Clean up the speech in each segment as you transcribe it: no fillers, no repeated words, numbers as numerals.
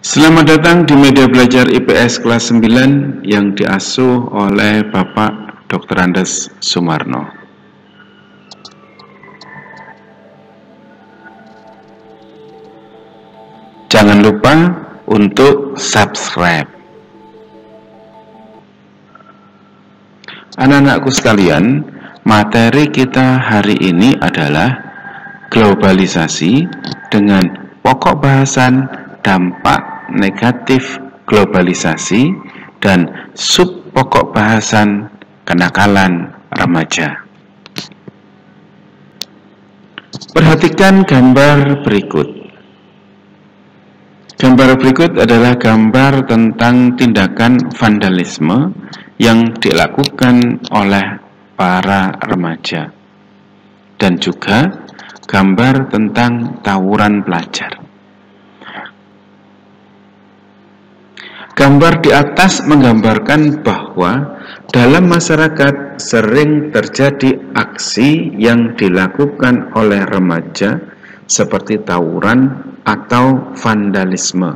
Selamat datang di media belajar IPS kelas 9 yang diasuh oleh Bapak Dr. Andes Sumarno. Jangan lupa untuk subscribe. Anak-anakku sekalian, materi kita hari ini adalah globalisasi dengan pokok bahasan dampak negatif globalisasi dan sub pokok bahasan kenakalan remaja. Perhatikan gambar berikut. Gambar berikut adalah gambar tentang tindakan vandalisme yang dilakukan oleh para remaja dan juga gambar tentang tawuran pelajar. Gambar di atas menggambarkan bahwa dalam masyarakat sering terjadi aksi yang dilakukan oleh remaja seperti tawuran atau vandalisme,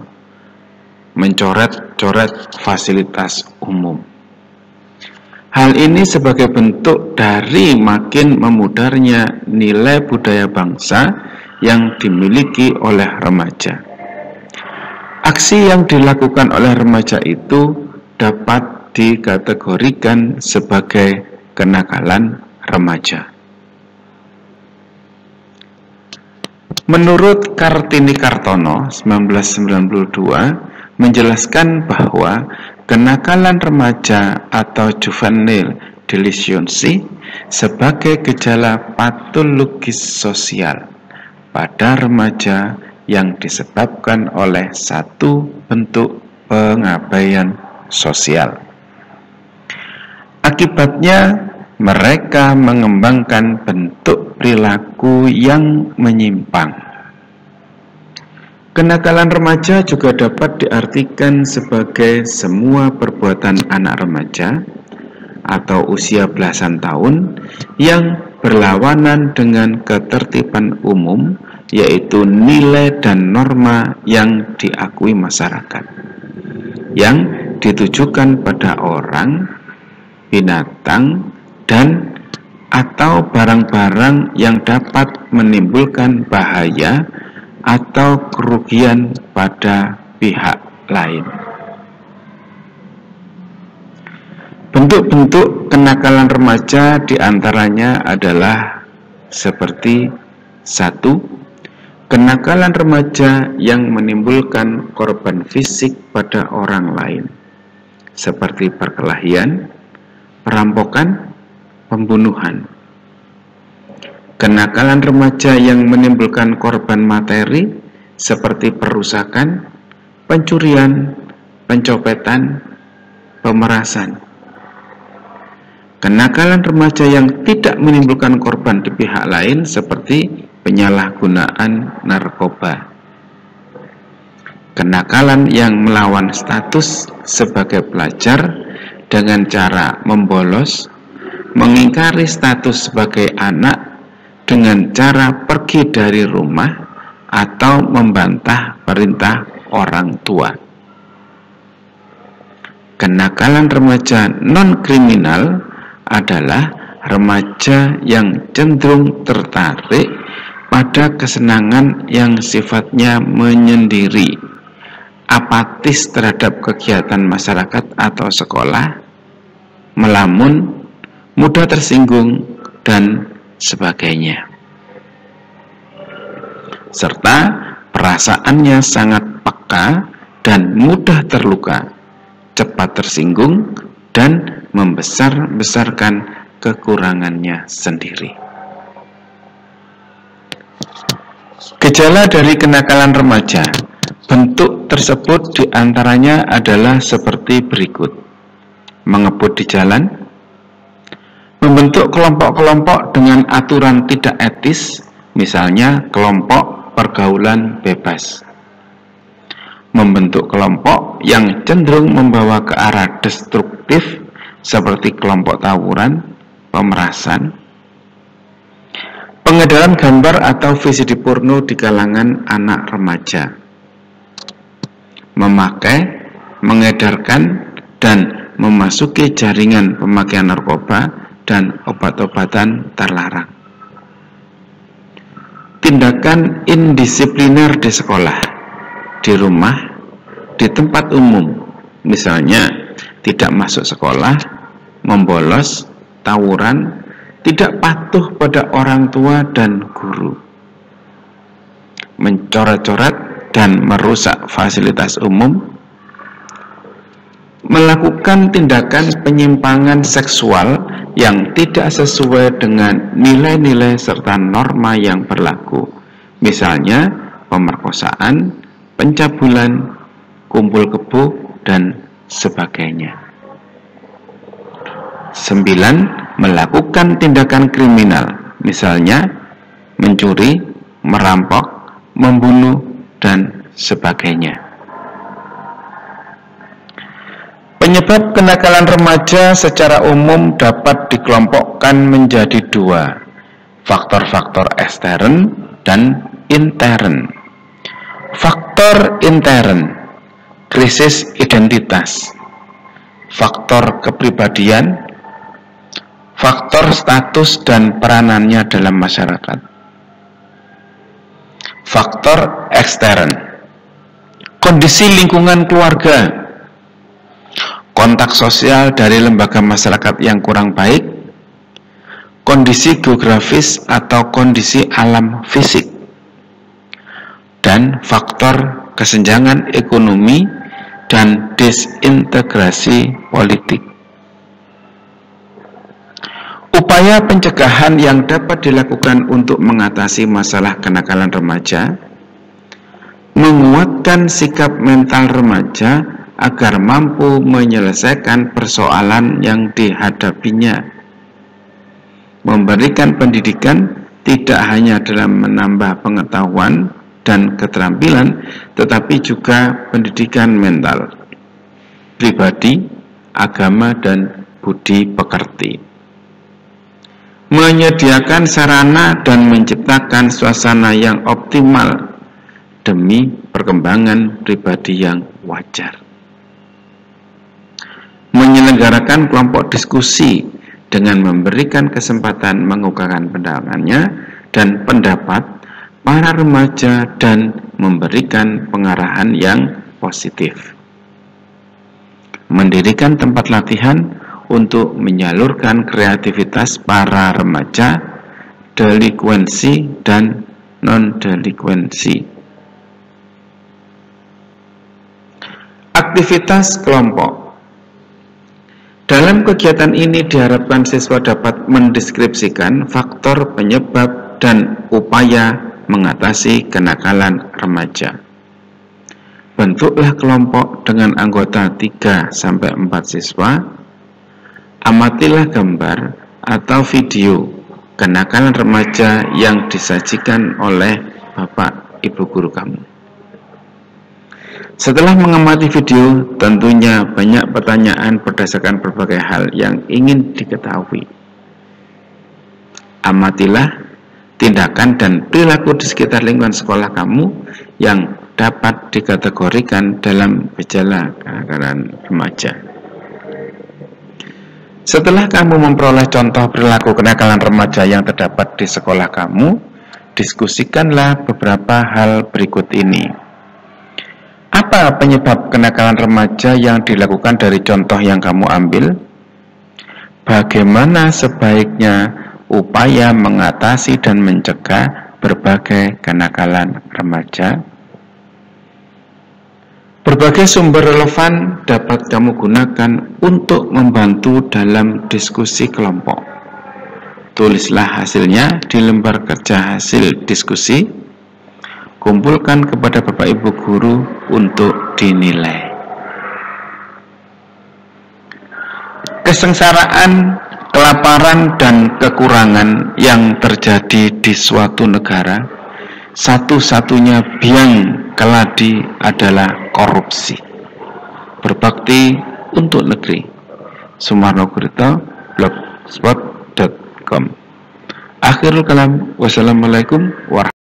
mencoret-coret fasilitas umum. Hal ini sebagai bentuk dari makin memudarnya nilai budaya bangsa yang dimiliki oleh remaja. Aksi yang dilakukan oleh remaja itu dapat dikategorikan sebagai kenakalan remaja. Menurut Kartini Kartono 1992 menjelaskan bahwa kenakalan remaja atau juvenile delinquency sebagai gejala patologis sosial pada remaja yang disebabkan oleh satu bentuk pengabaian sosial. Akibatnya, mereka mengembangkan bentuk perilaku yang menyimpang. Kenakalan remaja juga dapat diartikan sebagai semua perbuatan anak remaja atau usia belasan tahun yang berlawanan dengan ketertiban umum, yaitu nilai dan norma yang diakui masyarakat, yang ditujukan pada orang, binatang, dan atau barang-barang yang dapat menimbulkan bahaya atau kerugian pada pihak lain. Bentuk-bentuk kenakalan remaja diantaranya adalah seperti 1. Kenakalan remaja yang menimbulkan korban fisik pada orang lain, seperti perkelahian, perampokan, pembunuhan. Kenakalan remaja yang menimbulkan korban materi, seperti perusakan, pencurian, pencopetan, pemerasan. Kenakalan remaja yang tidak menimbulkan korban di pihak lain, seperti penyalahgunaan narkoba. Kenakalan yang melawan status sebagai pelajar dengan cara membolos, mengingkari status sebagai anak dengan cara pergi dari rumah atau membantah perintah orang tua. Kenakalan remaja non-kriminal adalah remaja yang cenderung tertarik pada kesenangan yang sifatnya menyendiri, apatis terhadap kegiatan masyarakat atau sekolah, melamun, mudah tersinggung, dan sebagainya. Serta perasaannya sangat peka dan mudah terluka, cepat tersinggung, dan membesar-besarkan kekurangannya sendiri. Gejala dari kenakalan remaja. Bentuk tersebut diantaranya adalah seperti berikut. Mengebut di jalan, membentuk kelompok-kelompok dengan aturan tidak etis, misalnya kelompok pergaulan bebas. Membentuk kelompok yang cenderung membawa ke arah destruktif, seperti kelompok tawuran, pemerasan. Pengedaran gambar atau VCD porno di kalangan anak remaja. memakai, mengedarkan, dan memasuki jaringan pemakaian narkoba dan obat-obatan terlarang. Tindakan indisipliner di sekolah, di rumah, di tempat umum, misalnya tidak masuk sekolah, membolos, tawuran, tidak patuh pada orang tua dan guru, mencoret-coret dan merusak fasilitas umum, melakukan tindakan penyimpangan seksual yang tidak sesuai dengan nilai-nilai serta norma yang berlaku, misalnya pemerkosaan, pencabulan, kumpul kebo, dan sebagainya. 9. Melakukan tindakan kriminal, misalnya mencuri, merampok, membunuh, dan sebagainya. Penyebab kenakalan remaja secara umum dapat dikelompokkan menjadi 2, faktor-faktor ekstern dan intern. Faktor intern, krisis identitas, faktor kepribadian, faktor status dan peranannya dalam masyarakat. Faktor ekstern, kondisi lingkungan keluarga, kontak sosial dari lembaga masyarakat yang kurang baik, kondisi geografis atau kondisi alam fisik, dan faktor kesenjangan ekonomi dan disintegrasi politik. Upaya pencegahan yang dapat dilakukan untuk mengatasi masalah kenakalan remaja, menguatkan sikap mental remaja agar mampu menyelesaikan persoalan yang dihadapinya, memberikan pendidikan tidak hanya dalam menambah pengetahuan dan keterampilan, tetapi juga pendidikan mental, pribadi, agama, dan budi pekerti. Menyediakan sarana dan menciptakan suasana yang optimal demi perkembangan pribadi yang wajar. Menyelenggarakan kelompok diskusi dengan memberikan kesempatan mengungkapkan pandangannya dan pendapat para remaja dan memberikan pengarahan yang positif. Mendirikan tempat latihan untuk menyalurkan kreativitas para remaja, delikuensi dan non-delikuensi. Aktivitas kelompok. Dalam kegiatan ini diharapkan siswa dapat mendeskripsikan faktor penyebab dan upaya mengatasi kenakalan remaja. Bentuklah kelompok dengan anggota 3-4 siswa. Amatilah gambar atau video kenakalan remaja yang disajikan oleh Bapak Ibu guru kamu. Setelah mengamati video, tentunya banyak pertanyaan berdasarkan berbagai hal yang ingin diketahui. Amatilah tindakan dan perilaku di sekitar lingkungan sekolah kamu yang dapat dikategorikan dalam gejala kenakalan remaja. Setelah kamu memperoleh contoh perilaku kenakalan remaja yang terdapat di sekolah kamu, diskusikanlah beberapa hal berikut ini. Apa penyebab kenakalan remaja yang dilakukan dari contoh yang kamu ambil? Bagaimana sebaiknya upaya mengatasi dan mencegah berbagai kenakalan remaja? Berbagai sumber relevan dapat kamu gunakan untuk membantu dalam diskusi kelompok. Tulislah hasilnya di lembar kerja hasil diskusi. Kumpulkan kepada Bapak Ibu guru untuk dinilai. Kesengsaraan, kelaparan, dan kekurangan yang terjadi di suatu negara, satu-satunya biang keladi adalah korupsi. Berbakti untuk negeri. Sumarno Gurito, blogspot.com. Akhirul kalam, wassalamualaikum warahmatullahi wabarakatuh.